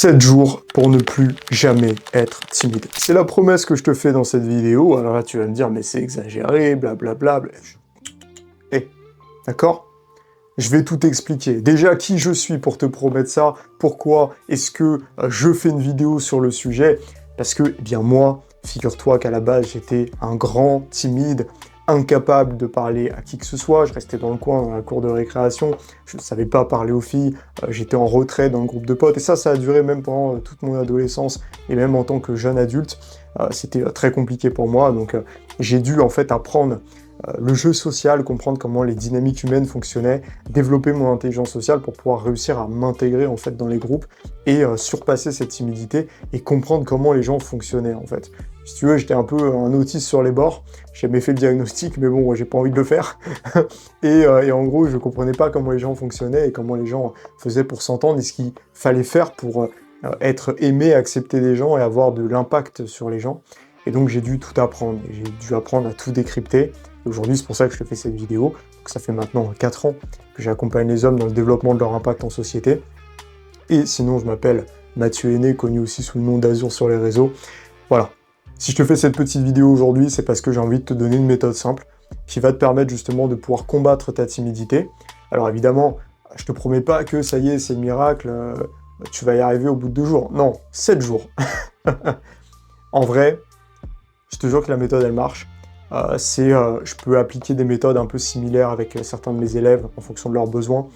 7 jours pour ne plus jamais être timide. C'est la promesse que je te fais dans cette vidéo. Alors là, tu vas me dire, mais c'est exagéré, blablabla. D'accord? Je vais tout expliquer. Déjà, qui je suis pour te promettre ça? Pourquoi est-ce que je fais une vidéo sur le sujet? Parce que, eh bien moi, figure-toi qu'à la base, j'étais un grand timide, incapable de parler à qui que ce soit. Je restais dans le coin, dans la cour de récréation. Je ne savais pas parler aux filles. J'étais en retrait dans le groupe de potes. Et ça a duré même pendant toute mon adolescence. Et même en tant que jeune adulte, c'était très compliqué pour moi. Donc, j'ai dû en fait apprendre le jeu social, comprendre comment les dynamiques humaines fonctionnaient, développer mon intelligence sociale pour pouvoir réussir à m'intégrer en fait dans les groupes et surpasser cette timidité et comprendre comment les gens fonctionnaient en fait. Si tu veux, j'étais un peu un autiste sur les bords, j'ai jamais fait le diagnostic, mais bon, j'ai pas envie de le faire. et en gros, je comprenais pas comment les gens fonctionnaient et comment les gens faisaient pour s'entendre et ce qu'il fallait faire pour être aimé, accepter des gens et avoir de l'impact sur les gens. Et donc j'ai dû tout apprendre, j'ai dû apprendre à tout décrypter. Aujourd'hui, c'est pour ça que je te fais cette vidéo. Donc, ça fait maintenant 4 ans que j'accompagne les hommes dans le développement de leur impact en société. Et sinon, je m'appelle Mathieu Henné, connu aussi sous le nom d'Azur sur les réseaux. Voilà. Si je te fais cette petite vidéo aujourd'hui, c'est parce que j'ai envie de te donner une méthode simple qui va te permettre justement de pouvoir combattre ta timidité. Alors évidemment, je te promets pas que ça y est, c'est le miracle, tu vas y arriver au bout de 2 jours. Non, 7 jours. En vrai, je te jure que la méthode, elle marche. Je peux appliquer des méthodes un peu similaires avec certains de mes élèves en fonction de leurs besoins.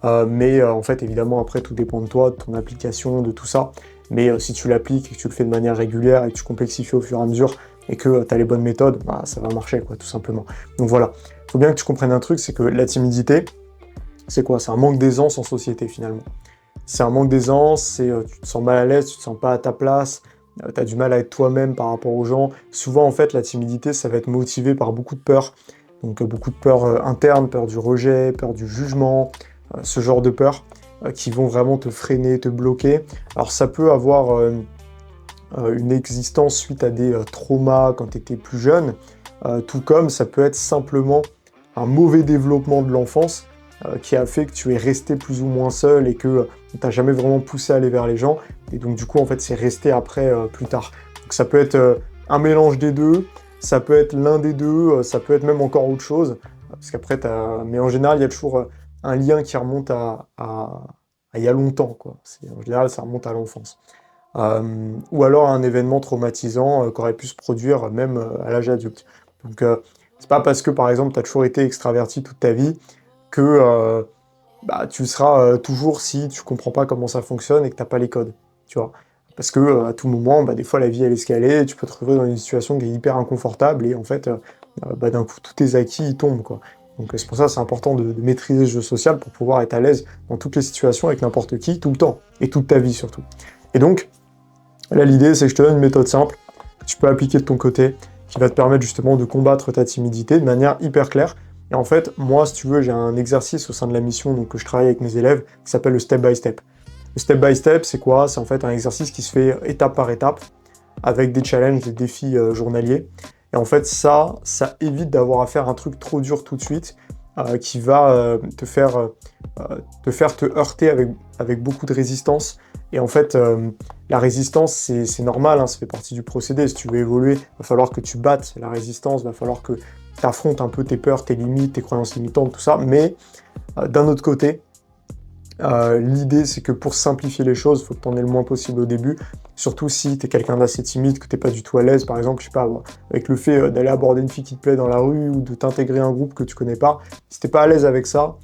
Mais en fait, évidemment, après, tout dépend de toi, de ton application, de tout ça. Mais si tu l'appliques et que tu le fais de manière régulière et que tu complexifies au fur et à mesure et que tu as les bonnes méthodes, bah, ça va marcher, quoi, tout simplement. Donc voilà, il faut bien que tu comprennes un truc, c'est que la timidité, c'est quoi? C'est un manque d'aisance en société, finalement. C'est un manque d'aisance, tu te sens mal à l'aise, tu te sens pas à ta place, tu as du mal à être toi-même par rapport aux gens. Souvent, en fait, la timidité, ça va être motivé par beaucoup de peur. Donc, beaucoup de peur interne, peur du rejet, peur du jugement, ce genre de peur qui vont vraiment te freiner, te bloquer. Alors, ça peut avoir une existence suite à des traumas quand tu étais plus jeune, tout comme ça peut être simplement un mauvais développement de l'enfance qui a fait que tu es resté plus ou moins seul et que tu n'as jamais vraiment poussé à aller vers les gens. Et donc, du coup, en fait, c'est resté après, plus tard. Donc, ça peut être un mélange des deux, ça peut être l'un des deux, ça peut être même encore autre chose. Parce qu'après, mais en général, il y a toujours un lien qui remonte à il y a longtemps, quoi. En général, ça remonte à l'enfance. Ou alors un événement traumatisant qui aurait pu se produire même à l'âge adulte. Donc, c'est pas parce que, par exemple, tu as toujours été extraverti toute ta vie que tu seras toujours si tu comprends pas comment ça fonctionne et que t'as pas les codes, tu vois. Parce que à tout moment, des fois la vie elle escalade, tu peux te retrouver dans une situation qui est hyper inconfortable et en fait, d'un coup, tous tes acquis ils tombent, quoi. Donc c'est pour ça que c'est important de maîtriser le jeu social pour pouvoir être à l'aise dans toutes les situations avec n'importe qui, tout le temps, et toute ta vie surtout. Et donc, là l'idée c'est que je te donne une méthode simple, que tu peux appliquer de ton côté, qui va te permettre justement de combattre ta timidité de manière hyper claire. Et en fait, moi, si tu veux, j'ai un exercice au sein de la mission donc, que je travaille avec mes élèves qui s'appelle le step by step. Le step by step, c'est quoi? C'est en fait un exercice qui se fait étape par étape avec des challenges, des défis journaliers. Et en fait, ça évite d'avoir à faire un truc trop dur tout de suite qui va te faire te heurter avec beaucoup de résistance. Et en fait, la résistance, c'est normal, hein, ça fait partie du procédé. Si tu veux évoluer, il va falloir que tu battes la résistance, il va falloir que tu affrontes un peu tes peurs, tes limites, tes croyances limitantes, tout ça. Mais d'un autre côté, l'idée, c'est que pour simplifier les choses, il faut que tu en aies le moins possible au début. Surtout si tu es quelqu'un d'assez timide, que tu n'es pas du tout à l'aise, par exemple, je sais pas, avec le fait d'aller aborder une fille qui te plaît dans la rue ou de t'intégrer à un groupe que tu connais pas. Si tu n'es pas à l'aise avec ça,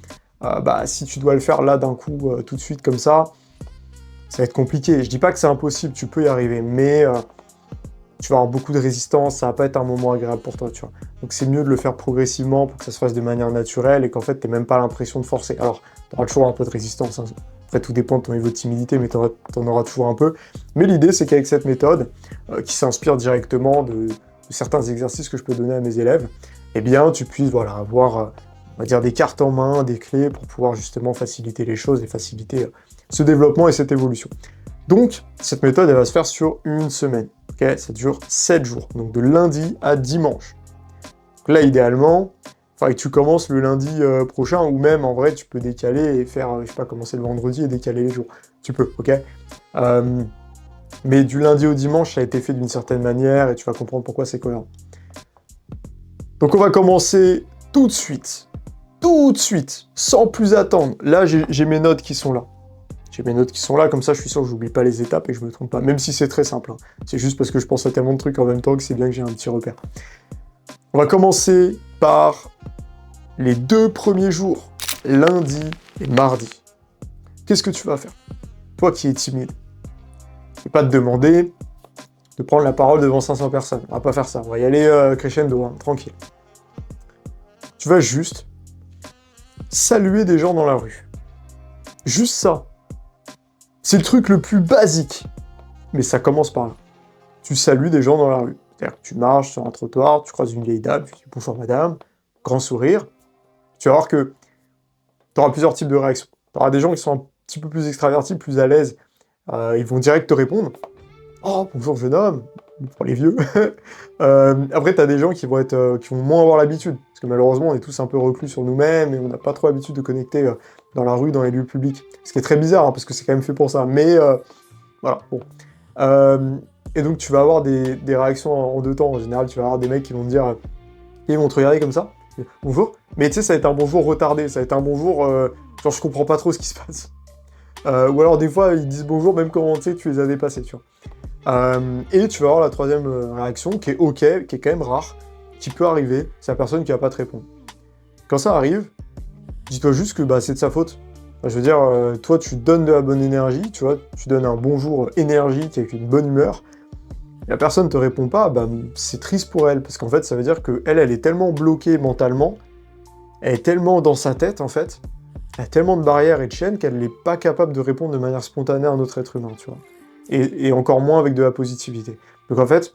si tu dois le faire là d'un coup, tout de suite comme ça va être compliqué. Je dis pas que c'est impossible, tu peux y arriver, mais tu vas avoir beaucoup de résistance, ça va pas être un moment agréable pour toi, tu vois. Donc c'est mieux de le faire progressivement pour que ça se fasse de manière naturelle et qu'en fait, tu n'aies même pas l'impression de forcer. Alors, tu auras toujours un peu de résistance, hein. Après, tout dépend de ton niveau de timidité, mais tu en auras toujours un peu. Mais l'idée, c'est qu'avec cette méthode, qui s'inspire directement de certains exercices que je peux donner à mes élèves, eh bien, tu puisses avoir, on va dire, des cartes en main, des clés pour pouvoir justement faciliter les choses et faciliter ce développement et cette évolution. Donc, cette méthode, elle va se faire sur une semaine. Okay, ça dure 7 jours, donc de lundi à dimanche. Donc là, idéalement, il faudrait que tu commences le lundi prochain, ou même, en vrai, tu peux décaler et faire, je sais pas, commencer le vendredi et décaler les jours. Tu peux, ok? Mais du lundi au dimanche, ça a été fait d'une certaine manière, et tu vas comprendre pourquoi c'est cohérent. Donc on va commencer tout de suite, sans plus attendre. Là, j'ai mes notes qui sont là. J'ai mes notes qui sont là, comme ça je suis sûr que j'oublie pas les étapes et que je me trompe pas, même si c'est très simple. Hein. C'est juste parce que je pense à tellement de trucs en même temps que c'est bien que j'ai un petit repère. On va commencer par les 2 premiers jours, lundi et mardi. Qu'est-ce que tu vas faire? Toi qui es timide. Je vais pas te demander de prendre la parole devant 500 personnes. On va pas faire ça, on va y aller crescendo, hein, tranquille. Tu vas juste saluer des gens dans la rue. Juste ça. C'est le truc le plus basique. Mais ça commence par là. Tu salues des gens dans la rue. C'est-à-dire que tu marches sur un trottoir, tu croises une vieille dame, tu dis bonjour madame, grand sourire. Tu vas voir que tu auras plusieurs types de réactions. Tu auras des gens qui sont un petit peu plus extravertis, plus à l'aise. Ils vont direct te répondre. Oh, bonjour jeune homme, pour les vieux. Après, tu as des gens qui vont moins avoir l'habitude. Parce que malheureusement, on est tous un peu reclus sur nous-mêmes et on n'a pas trop l'habitude de connecter dans la rue, dans les lieux publics. Ce qui est très bizarre, hein, parce que c'est quand même fait pour ça. Mais voilà, bon. Et donc, tu vas avoir des réactions en 2 temps. En général, tu vas avoir des mecs qui vont te dire... ils vont te regarder comme ça. Bonjour. Mais tu sais, ça va être un bonjour retardé. Ça va être un bonjour... genre, je comprends pas trop ce qui se passe. Ou alors, des fois, ils disent bonjour même quand tu les as dépassés, tu vois. Et tu vas avoir la troisième réaction, qui est OK, qui est quand même rare, qui peut arriver, c'est la personne qui va pas te répondre. Quand ça arrive, dis-toi juste que c'est de sa faute. Enfin, je veux dire, toi, tu donnes de la bonne énergie, tu vois, tu donnes un bonjour énergique avec une bonne humeur, et la personne te répond pas, c'est triste pour elle, parce qu'en fait, ça veut dire qu'elle, elle est tellement bloquée mentalement, elle est tellement dans sa tête, en fait, elle a tellement de barrières et de chaînes qu'elle n'est pas capable de répondre de manière spontanée à un autre être humain, tu vois. Et encore moins avec de la positivité. Donc en fait,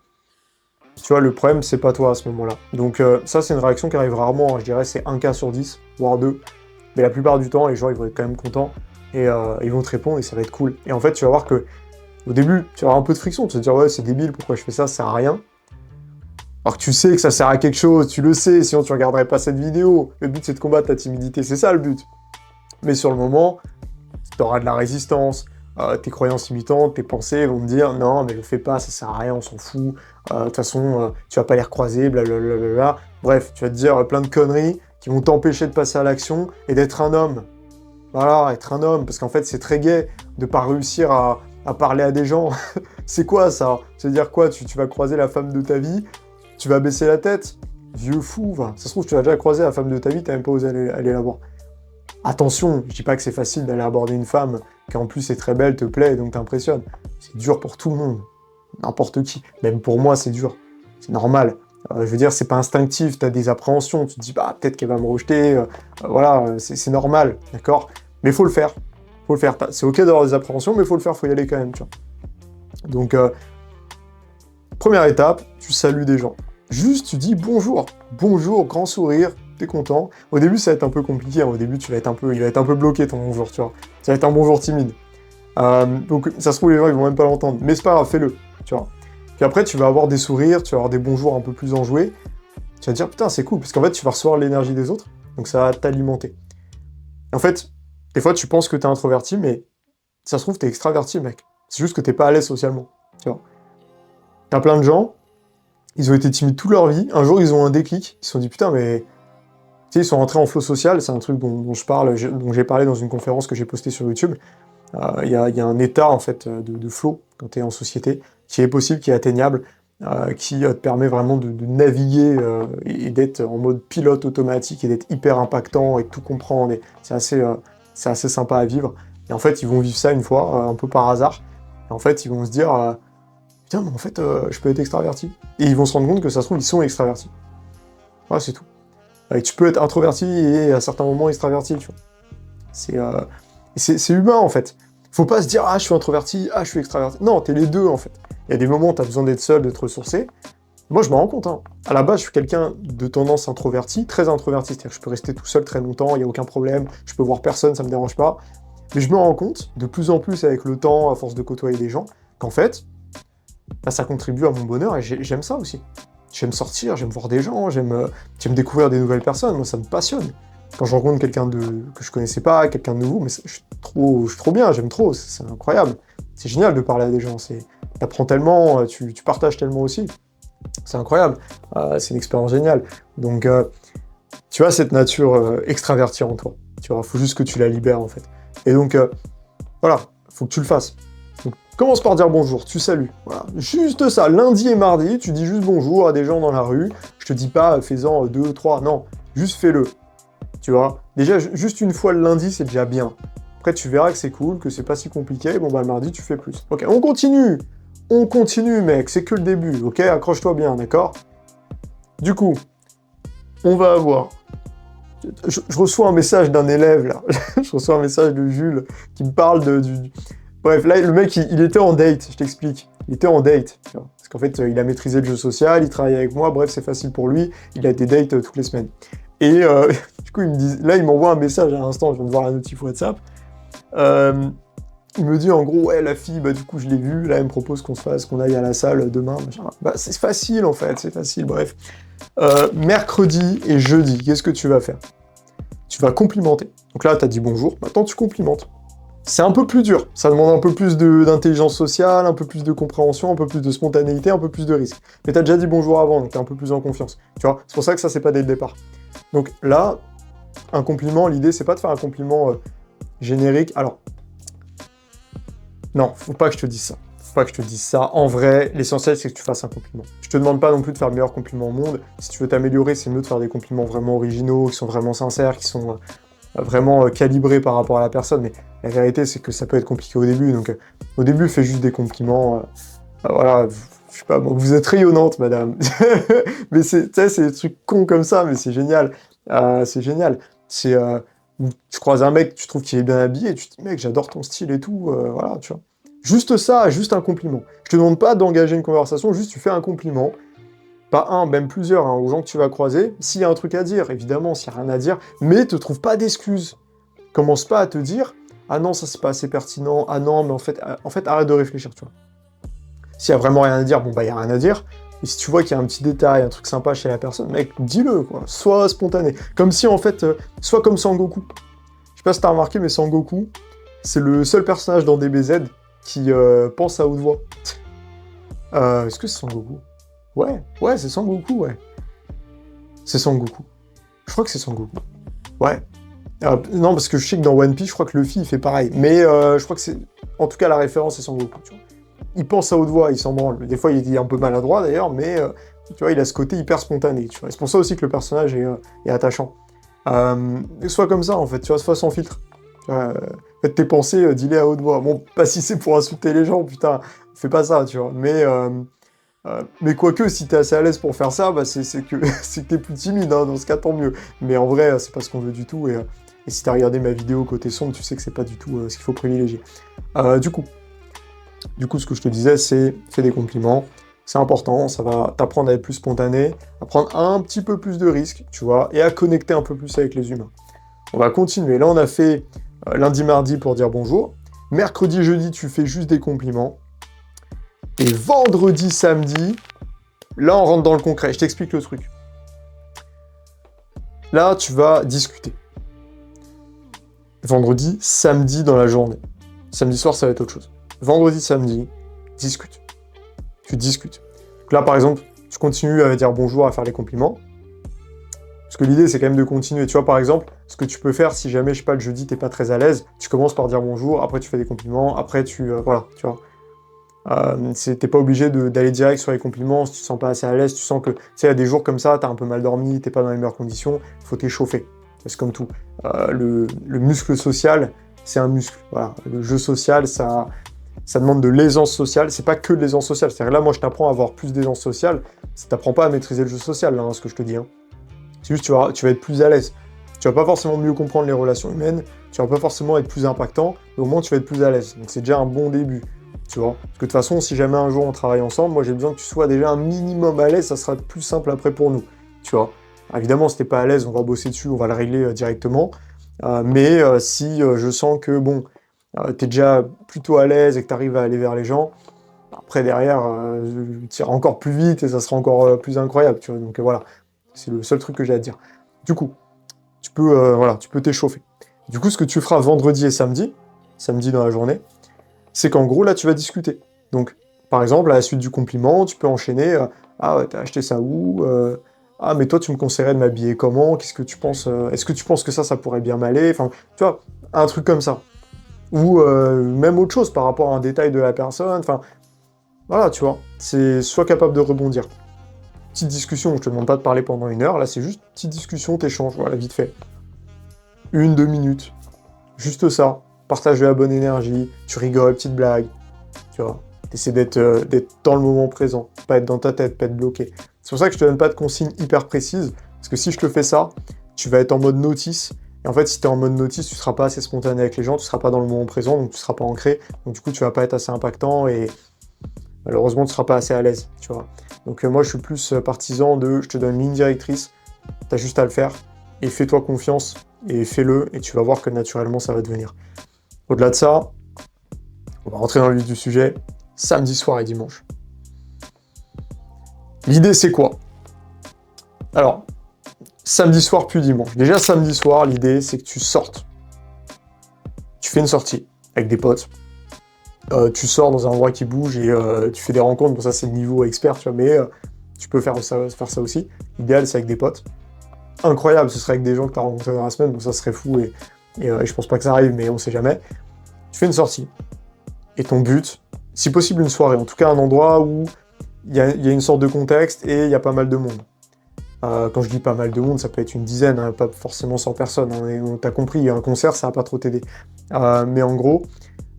tu vois, le problème, c'est pas toi à ce moment-là. Donc ça, c'est une réaction qui arrive rarement, hein. Je dirais c'est 1 cas sur 10, voire 2. Mais la plupart du temps, les gens, ils vont être quand même contents, et ils vont te répondre, et ça va être cool. Et en fait, tu vas voir que, au début, tu vas avoir un peu de friction, tu vas te dire, ouais, c'est débile, pourquoi je fais ça, ça sert à rien. Alors que tu sais que ça sert à quelque chose, tu le sais, sinon tu regarderais pas cette vidéo. Le but, c'est de combattre ta timidité, c'est ça le but. Mais sur le moment, tu auras de la résistance, tes croyances limitantes, tes pensées vont te dire « Non, mais le fais pas, ça sert à rien, on s'en fout. De toute façon, tu vas pas les recroiser, blablabla. » Bref, tu vas te dire plein de conneries qui vont t'empêcher de passer à l'action et d'être un homme. Voilà, être un homme, parce qu'en fait, c'est très gai de pas réussir à parler à des gens. C'est quoi, ça? C'est-à-dire quoi? Tu vas croiser la femme de ta vie, tu vas baisser la tête? Vieux fou, va. Ça se trouve, tu vas déjà croiser la femme de ta vie, t'as même pas osé aller la voir. Attention, je dis pas que c'est facile d'aller aborder une femme qui en plus est très belle, te plaît et donc t'impressionne. C'est dur pour tout le monde, n'importe qui. Même pour moi, c'est dur. C'est normal. Je veux dire, c'est pas instinctif, t'as des appréhensions, tu te dis, peut-être qu'elle va me rejeter, voilà, c'est normal, d'accord? Mais faut le faire. Faut le faire. C'est ok d'avoir des appréhensions, mais faut le faire, faut y aller quand même, tu vois. Donc, première étape, tu salues des gens. Juste, tu dis bonjour, grand sourire, t'es content. Au début, ça va être un peu compliqué, hein. Au début, il va être un peu bloqué ton bonjour, tu vois. Ça va être un bonjour timide. Donc, ça se trouve, les gens, ils vont même pas l'entendre. Mais c'est pas grave, fais-le, tu vois. Puis après, tu vas avoir des sourires, tu vas avoir des bonjours un peu plus enjoués. Tu vas te dire, putain, c'est cool, parce qu'en fait, tu vas recevoir l'énergie des autres, donc ça va t'alimenter. En fait, des fois, tu penses que t'es introverti, mais ça se trouve, t'es extraverti, mec. C'est juste que t'es pas à l'aise socialement, tu vois. T'as plein de gens, ils ont été timides toute leur vie, un jour, ils ont un déclic, ils se sont dit, putain, mais... Tu sais, ils sont rentrés en flow social, c'est un truc dont j'ai parlé dans une conférence que j'ai postée sur YouTube. Il y a un état, en fait, de flow, quand tu es en société, qui est possible, qui est atteignable, qui te permet vraiment de naviguer et d'être en mode pilote automatique et d'être hyper impactant et de tout comprendre. C'est assez sympa à vivre. Et en fait, ils vont vivre ça une fois, un peu par hasard. Et en fait, ils vont se dire, putain, mais en fait, je peux être extraverti. Et ils vont se rendre compte que ça se trouve, ils sont extravertis. Voilà, c'est tout. Et tu peux être introverti et à certains moments extraverti, tu vois. C'est humain, en fait. Faut pas se dire, je suis introverti, je suis extraverti. Non, t'es les deux, en fait. Il y a des moments où t'as besoin d'être seul, d'être ressourcé. Moi, je m'en rends compte, hein. À la base, je suis quelqu'un de tendance introverti, très introverti. C'est-à-dire que je peux rester tout seul très longtemps, il n'y a aucun problème. Je peux voir personne, ça me dérange pas. Mais je me rends compte, de plus en plus avec le temps, à force de côtoyer des gens, qu'en fait, ça contribue à mon bonheur et j'aime ça aussi. J'aime sortir, j'aime voir des gens, j'aime découvrir des nouvelles personnes, moi ça me passionne. Quand je rencontre quelqu'un que je connaissais pas, quelqu'un de nouveau, mais je suis trop bien, j'aime trop, c'est incroyable. C'est génial de parler à des gens, t'apprends tellement, tu partages tellement aussi. C'est incroyable, c'est une expérience géniale. Donc, tu as cette nature extravertie en toi. Tu vois, faut juste que tu la libères, en fait. Et donc, voilà, faut que tu le fasses. Donc, commence par dire bonjour, tu salues. Voilà, juste ça. Lundi et mardi, tu dis juste bonjour à des gens dans la rue. Je te dis pas, fais-en 2, 3, non. Juste fais-le. Tu vois, déjà, juste une fois le lundi, c'est déjà bien. Après, tu verras que c'est cool, que c'est pas si compliqué. Bon, bah, le mardi, tu fais plus. Ok, on continue. On continue, mec. C'est que le début, ok? Accroche-toi bien, d'accord? Du coup, on va avoir... Je reçois un message d'un élève, là. Je reçois un message de Jules qui me parle du... Bref, là, le mec, il était en date, je t'explique. Il était en date, tu vois. Parce qu'en fait, il a maîtrisé le jeu social, il travaille avec moi, bref, c'est facile pour lui. Il a des dates toutes les semaines. Et du coup, là, il m'envoie un message à l'instant, je viens de voir la notif WhatsApp. Il me dit en gros, ouais, la fille, bah du coup, je l'ai vue, là, elle me propose qu'on aille à la salle demain, machin. Bah, c'est facile, en fait, c'est facile, bref. Mercredi et jeudi, qu'est-ce que tu vas faire? Tu vas complimenter. Donc là, tu as dit bonjour, maintenant tu complimentes. C'est un peu plus dur, ça demande un peu plus d'intelligence sociale, un peu plus de compréhension, un peu plus de spontanéité, un peu plus de risque. Mais tu as déjà dit bonjour avant, donc tu es un peu plus en confiance. Tu vois, c'est pour ça que ça, c'est pas dès le départ. Donc là, un compliment, l'idée, c'est pas de faire un compliment générique. Alors, non, faut pas que je te dise ça. Faut pas que je te dise ça. En vrai, l'essentiel, c'est que tu fasses un compliment. Je te demande pas non plus de faire le meilleur compliment au monde. Si tu veux t'améliorer, c'est mieux de faire des compliments vraiment originaux, qui sont vraiment sincères, qui sont vraiment calibrés par rapport à la personne. Mais la vérité, c'est que ça peut être compliqué au début. Donc, au début, fais juste des compliments. Voilà, je sais pas, bon, vous êtes rayonnante, madame. Mais c'est des trucs cons comme ça, mais c'est génial. C'est génial. C'est... tu croises un mec, tu trouves qu'il est bien habillé, tu te dis, mec, j'adore ton style et tout, voilà, tu vois. Juste ça, juste un compliment. Je te demande pas d'engager une conversation, juste tu fais un compliment. Pas un, même plusieurs, hein, aux gens que tu vas croiser. S'il y a un truc à dire, évidemment, s'il n'y a rien à dire, mais te trouve pas d'excuses. Commence pas à te dire, ah non, ça c'est pas assez pertinent, ah non, mais en fait arrête de réfléchir, tu vois. S'il y a vraiment rien à dire, bon bah il y a rien à dire. Et si tu vois qu'il y a un petit détail, un truc sympa chez la personne, mec, dis-le, quoi. Sois spontané. Comme si, en fait, sois comme Sangoku. Je sais pas si t'as remarqué, mais Sangoku, c'est le seul personnage dans DBZ qui pense à haute voix. Est-ce que c'est Sangoku? Ouais, c'est Sangoku, ouais. C'est Sangoku. Je crois que c'est Sangoku. Ouais. Non, parce que je sais que dans One Piece, je crois que Luffy, il fait pareil. Mais je crois que c'est... En tout cas, la référence, c'est Sangoku, tu vois. Il pense à haute voix, il s'en branle. Des fois, il est un peu maladroit, d'ailleurs, mais tu vois, il a ce côté hyper spontané, tu vois. C'est pour ça aussi que le personnage est attachant. Sois comme ça, en fait, tu vois, sois sans filtre. Faites tes pensées, dis-les à haute voix. Bon, pas si c'est pour insulter les gens, putain, fais pas ça, tu vois. Mais quoique, si t'es assez à l'aise pour faire ça, bah, c'est que c'est que t'es plus timide, hein, dans ce cas, tant mieux. Mais en vrai, c'est pas ce qu'on veut du tout, et si t'as regardé ma vidéo côté sombre, tu sais que c'est pas du tout ce qu'il faut privilégier. Du coup, ce que je te disais, c'est fais des compliments, c'est important, ça va t'apprendre à être plus spontané, à prendre un petit peu plus de risques, tu vois, et à connecter un peu plus avec les humains. On va continuer. Là, on a fait lundi, mardi pour dire bonjour. Mercredi, jeudi, tu fais juste des compliments. Et vendredi, samedi, là, on rentre dans le concret. Je t'explique le truc. Là, tu vas discuter. Vendredi, samedi dans la journée. Samedi soir, ça va être autre chose. Vendredi, samedi, discute. Tu discutes. Donc là, par exemple, tu continues à dire bonjour, à faire les compliments. Parce que l'idée, c'est quand même de continuer. Tu vois, par exemple, ce que tu peux faire, si jamais, je sais pas, le jeudi, t'es pas très à l'aise, tu commences par dire bonjour, après tu fais des compliments, après voilà, tu vois. T'es pas obligé d'aller direct sur les compliments si tu te sens pas assez à l'aise, tu sens que, tu sais, il y a des jours comme ça, t'as un peu mal dormi, t'es pas dans les meilleures conditions, faut t'échauffer. C'est comme tout. Le muscle social, c'est un muscle. Voilà. Le jeu social, ça demande de l'aisance sociale. C'est pas que de l'aisance sociale. C'est-à-dire là, moi, je t'apprends à avoir plus d'aisance sociale. Ça t'apprend pas à maîtriser le jeu social, là, hein, ce que je te dis. Hein. C'est juste tu vas être plus à l'aise. Tu vas pas forcément mieux comprendre les relations humaines, tu vas pas forcément être plus impactant, mais au moins tu vas être plus à l'aise. Donc c'est déjà un bon début, tu vois. Parce que de toute façon, si jamais un jour on travaille ensemble, moi j'ai besoin que tu sois déjà un minimum à l'aise, ça sera plus simple après pour nous, tu vois. Alors, évidemment, si t'es pas à l'aise, on va bosser dessus, on va le régler directement. Si je sens que, bon, t'es déjà plutôt à l'aise et que t'arrives à aller vers les gens, après derrière, tu iras encore plus vite et ça sera encore plus incroyable, tu vois. Donc voilà, c'est le seul truc que j'ai à te dire. Du coup, voilà, tu peux t'échauffer. Du coup, ce que tu feras vendredi et samedi dans la journée, c'est qu'en gros, là, tu vas discuter. Donc, par exemple, à la suite du compliment, tu peux enchaîner, ah ouais, t'as acheté ça où? Ah, mais toi, tu me conseillerais de m'habiller comment? Qu'est-ce que tu penses? Est-ce que tu penses que ça pourrait bien m'aller? Enfin, tu vois, un truc comme ça. Ou même autre chose par rapport à un détail de la personne. Enfin, voilà, tu vois. Sois capable de rebondir. Petite discussion, je te demande pas de parler pendant 1 heure, là, c'est juste petite discussion, t'échanges, voilà, vite fait. 1, 2 minutes. Juste ça. Partage de la bonne énergie, tu rigoles, petite blague. Tu vois. T'essaies d'être dans le moment présent, pas être dans ta tête, pas être bloqué. C'est pour ça que je te donne pas de consignes hyper précises, parce que si je te fais ça, tu vas être en mode notice. Et en fait, si tu es en mode notice, tu seras pas assez spontané avec les gens, tu seras pas dans le moment présent, donc tu seras pas ancré. Donc du coup, tu vas pas être assez impactant et malheureusement, tu seras pas assez à l'aise, tu vois. Donc moi, je suis plus partisan de, je te donne une ligne directrice, tu as juste à le faire, et fais-toi confiance, et fais-le, et tu vas voir que naturellement, ça va devenir. Au-delà de ça, on va rentrer dans le vif du sujet, samedi soir et dimanche. L'idée, c'est quoi? Alors, samedi soir puis dimanche. Déjà, samedi soir, l'idée, c'est que tu sortes. Tu fais une sortie avec des potes. Tu sors dans un endroit qui bouge et tu fais des rencontres. Bon, ça, c'est le niveau expert, tu vois, mais tu peux faire ça aussi. L'idéal, c'est avec des potes. Incroyable, ce serait avec des gens que tu as rencontrés dans la semaine, donc ça serait fou et je pense pas que ça arrive, mais on sait jamais. Tu fais une sortie. Et ton but, si possible une soirée, en tout cas un endroit où il y a une sorte de contexte et il y a pas mal de monde. Quand je dis pas mal de monde, ça peut être une dizaine, hein, pas forcément 100 personnes. T'as compris, un concert, ça va pas trop t'aider. Mais en gros,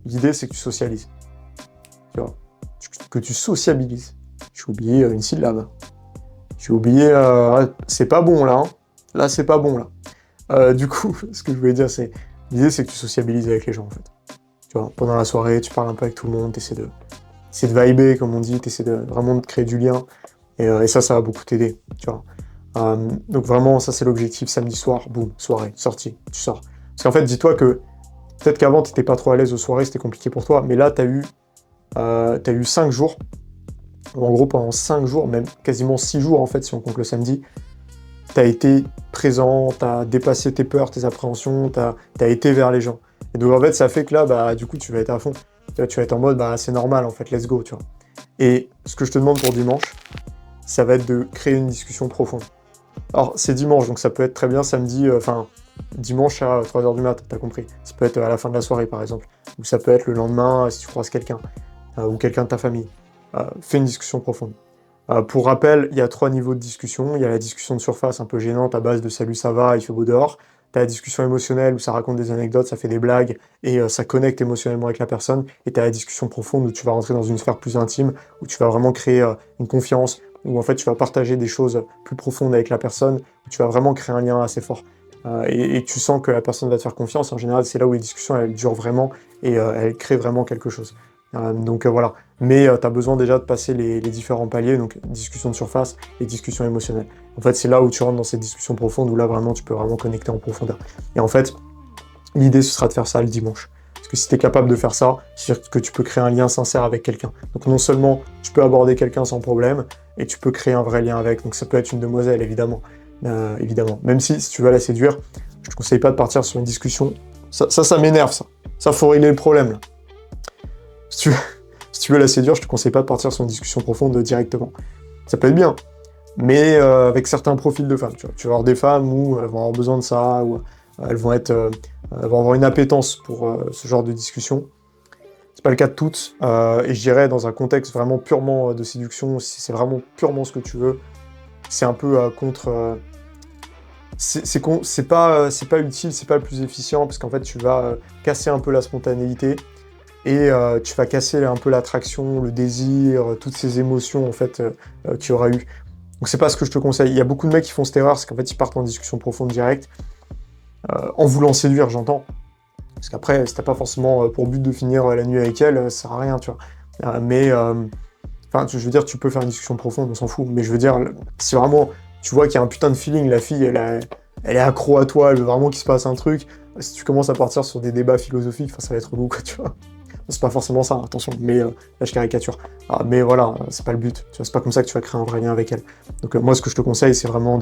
l'idée, c'est que tu socialises. Tu vois, que tu sociabilises. J'ai oublié une syllabe. J'ai oublié... c'est pas bon, là. Hein. Là, c'est pas bon, là. Du coup, ce que je voulais dire, c'est... L'idée, c'est que tu sociabilises avec les gens, en fait. Tu vois, pendant la soirée, tu parles un peu avec tout le monde, t'essaies de vibrer, comme on dit, t'essaies vraiment de créer du lien. Et ça va beaucoup t'aider, tu vois. Donc vraiment, ça c'est l'objectif, samedi soir, boum, soirée, sortie, tu sors. Parce qu'en fait, dis-toi que peut-être qu'avant, t'étais pas trop à l'aise aux soirées, c'était compliqué pour toi, mais là, t'as eu 5 jours, en gros pendant 5 jours, même quasiment 6 jours en fait, si on compte le samedi, t'as été présent, t'as dépassé tes peurs, tes appréhensions, t'as été vers les gens. Et donc en fait, ça fait que là, bah du coup, tu vas être à fond. Tu vas être en mode, bah c'est normal en fait, let's go, tu vois. Et ce que je te demande pour dimanche, ça va être de créer une discussion profonde. Alors, c'est dimanche, donc ça peut être très bien samedi, dimanche à 3h du mat, t'as compris. Ça peut être à la fin de la soirée, par exemple. Ou ça peut être le lendemain, si tu croises quelqu'un, ou quelqu'un de ta famille. Fais une discussion profonde. Pour rappel, il y a 3 niveaux de discussion. Il y a la discussion de surface, un peu gênante, à base de « salut, ça va, il fait beau dehors ». T'as la discussion émotionnelle, où ça raconte des anecdotes, ça fait des blagues, et ça connecte émotionnellement avec la personne. Et t'as la discussion profonde, où tu vas rentrer dans une sphère plus intime, où tu vas vraiment créer une confiance, où en fait tu vas partager des choses plus profondes avec la personne, où tu vas vraiment créer un lien assez fort. Et tu sens que la personne va te faire confiance. En général, c'est là où les discussions elles durent vraiment, et elles créent vraiment quelque chose. Donc voilà. Mais tu as besoin déjà de passer les différents paliers, donc discussion de surface et discussion émotionnelle. En fait, c'est là où tu rentres dans cette discussion profonde, où là vraiment tu peux vraiment connecter en profondeur. Et en fait, l'idée ce sera de faire ça le dimanche. Parce que si tu es capable de faire ça, c'est-à-dire que tu peux créer un lien sincère avec quelqu'un. Donc non seulement tu peux aborder quelqu'un sans problème, et tu peux créer un vrai lien avec. Donc ça peut être une demoiselle, évidemment. Évidemment. Même si tu vas la séduire, je te conseille pas de partir sur une discussion. Ça m'énerve, ça. Ça, faut régler le problème, là. Si tu veux la séduire, je te conseille pas de partir sur une discussion profonde directement. Ça peut être bien, mais avec certains profils de femmes. Tu vas avoir des femmes où elles vont avoir besoin de ça, ou elles vont avoir une appétence pour ce genre de discussion. C'est pas le cas de toutes, et je dirais dans un contexte vraiment purement de séduction, si c'est vraiment purement ce que tu veux, c'est un peu contre... c'est pas utile, c'est pas le plus efficient, parce qu'en fait tu vas casser un peu la spontanéité, et tu vas casser un peu l'attraction, le désir, toutes ces émotions en fait qu'il y aura eu. Donc c'est pas ce que je te conseille. Il y a beaucoup de mecs qui font cette erreur, c'est qu'en fait ils partent en discussion profonde directe, en voulant séduire, j'entends. Parce qu'après, si t'as pas forcément pour but de finir la nuit avec elle, ça sert à rien, tu vois. Enfin, je veux dire, tu peux faire une discussion profonde, on s'en fout. Mais je veux dire, si vraiment tu vois qu'il y a un putain de feeling, la fille, elle est accro à toi, elle veut vraiment qu'il se passe un truc, si tu commences à partir sur des débats philosophiques, ça va être relou, quoi, tu vois. C'est pas forcément ça, attention, mais là je caricature. Mais voilà, c'est pas le but, tu vois, c'est pas comme ça que tu vas créer un vrai lien avec elle. Donc moi, ce que je te conseille, c'est vraiment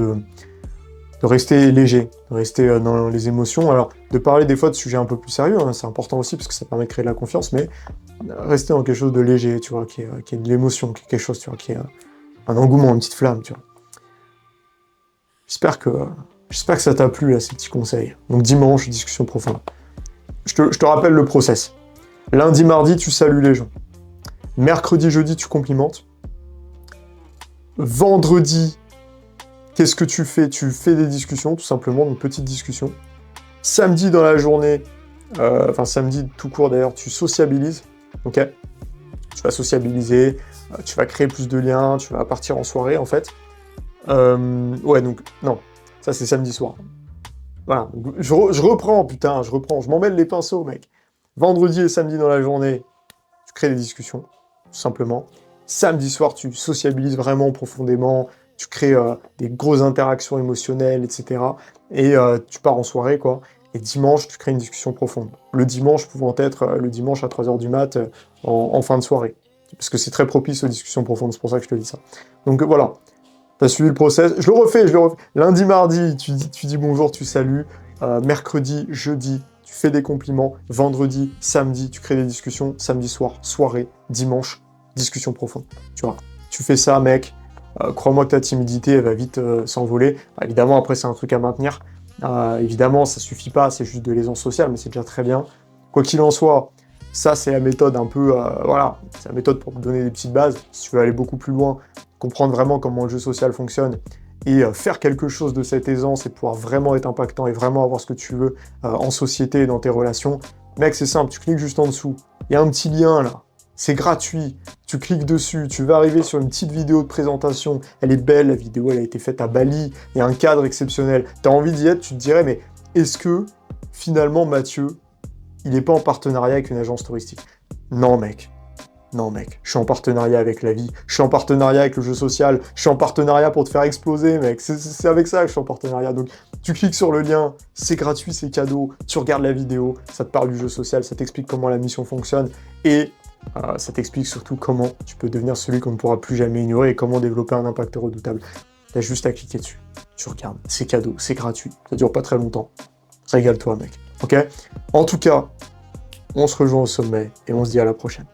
de rester léger, de rester dans les émotions. Alors, de parler des fois de sujets un peu plus sérieux, hein, c'est important aussi parce que ça permet de créer de la confiance, mais rester dans quelque chose de léger, tu vois, qui est de l'émotion, qui est quelque chose, tu vois, qui est un engouement, une petite flamme, tu vois. J'espère que ça t'a plu, là, ces petits conseils. Donc dimanche, discussion profonde. Je te rappelle le process. Lundi, mardi, tu salues les gens. Mercredi, jeudi, tu complimentes. Vendredi, qu'est-ce que tu fais? Tu fais des discussions, tout simplement, une petite discussion. Samedi, dans la journée, enfin samedi tout court d'ailleurs, tu sociabilises, ok? Tu vas sociabiliser, tu vas créer plus de liens, tu vas partir en soirée, en fait. Ouais, donc, non, ça c'est samedi soir. Voilà, donc, je reprends, putain, je m'en mêle les pinceaux, mec. Vendredi et samedi dans la journée, tu crées des discussions, tout simplement. Samedi soir, tu sociabilises vraiment profondément, tu crées des grosses interactions émotionnelles, etc. Et tu pars en soirée, quoi. Et dimanche, tu crées une discussion profonde. Le dimanche pouvant être le dimanche à 3h du mat en fin de soirée. Parce que c'est très propice aux discussions profondes, c'est pour ça que je te dis ça. Donc voilà, t'as suivi le process. Je le refais. Lundi, mardi, tu dis bonjour, tu salues. Mercredi, jeudi, tu fais des compliments. Vendredi, samedi, tu crées des discussions. Samedi soir, soirée. Dimanche, discussion profonde. Tu vois, tu fais ça, mec. Crois-moi que ta timidité, elle va vite s'envoler. Évidemment, après, c'est un truc à maintenir. Évidemment, ça suffit pas, c'est juste de l'aisance sociale, mais c'est déjà très bien. Quoi qu'il en soit, ça, c'est la méthode un peu... voilà, c'est la méthode pour te donner des petites bases. Si tu veux aller beaucoup plus loin, comprendre vraiment comment le jeu social fonctionne et faire quelque chose de cette aisance et pouvoir vraiment être impactant et vraiment avoir ce que tu veux en société et dans tes relations, mec, c'est simple, tu cliques juste en dessous. Il y a un petit lien, là. C'est gratuit, tu cliques dessus, tu vas arriver sur une petite vidéo de présentation, elle est belle, la vidéo, elle a été faite à Bali, il y a un cadre exceptionnel, t'as envie d'y être, tu te dirais, mais est-ce que, finalement, Mathieu, il n'est pas en partenariat avec une agence touristique? Non, mec. Non, mec. Je suis en partenariat avec la vie. Je suis en partenariat avec le jeu social. Je suis en partenariat pour te faire exploser, mec. C'est avec ça que je suis en partenariat. Donc, tu cliques sur le lien. C'est gratuit, c'est cadeau. Tu regardes la vidéo. Ça te parle du jeu social. Ça t'explique comment la mission fonctionne. Et ça t'explique surtout comment tu peux devenir celui qu'on ne pourra plus jamais ignorer et comment développer un impact redoutable. T'as juste à cliquer dessus. Tu regardes. C'est cadeau. C'est gratuit. Ça dure pas très longtemps. Régale-toi, mec. Ok? En tout cas, on se rejoint au sommet et on se dit à la prochaine.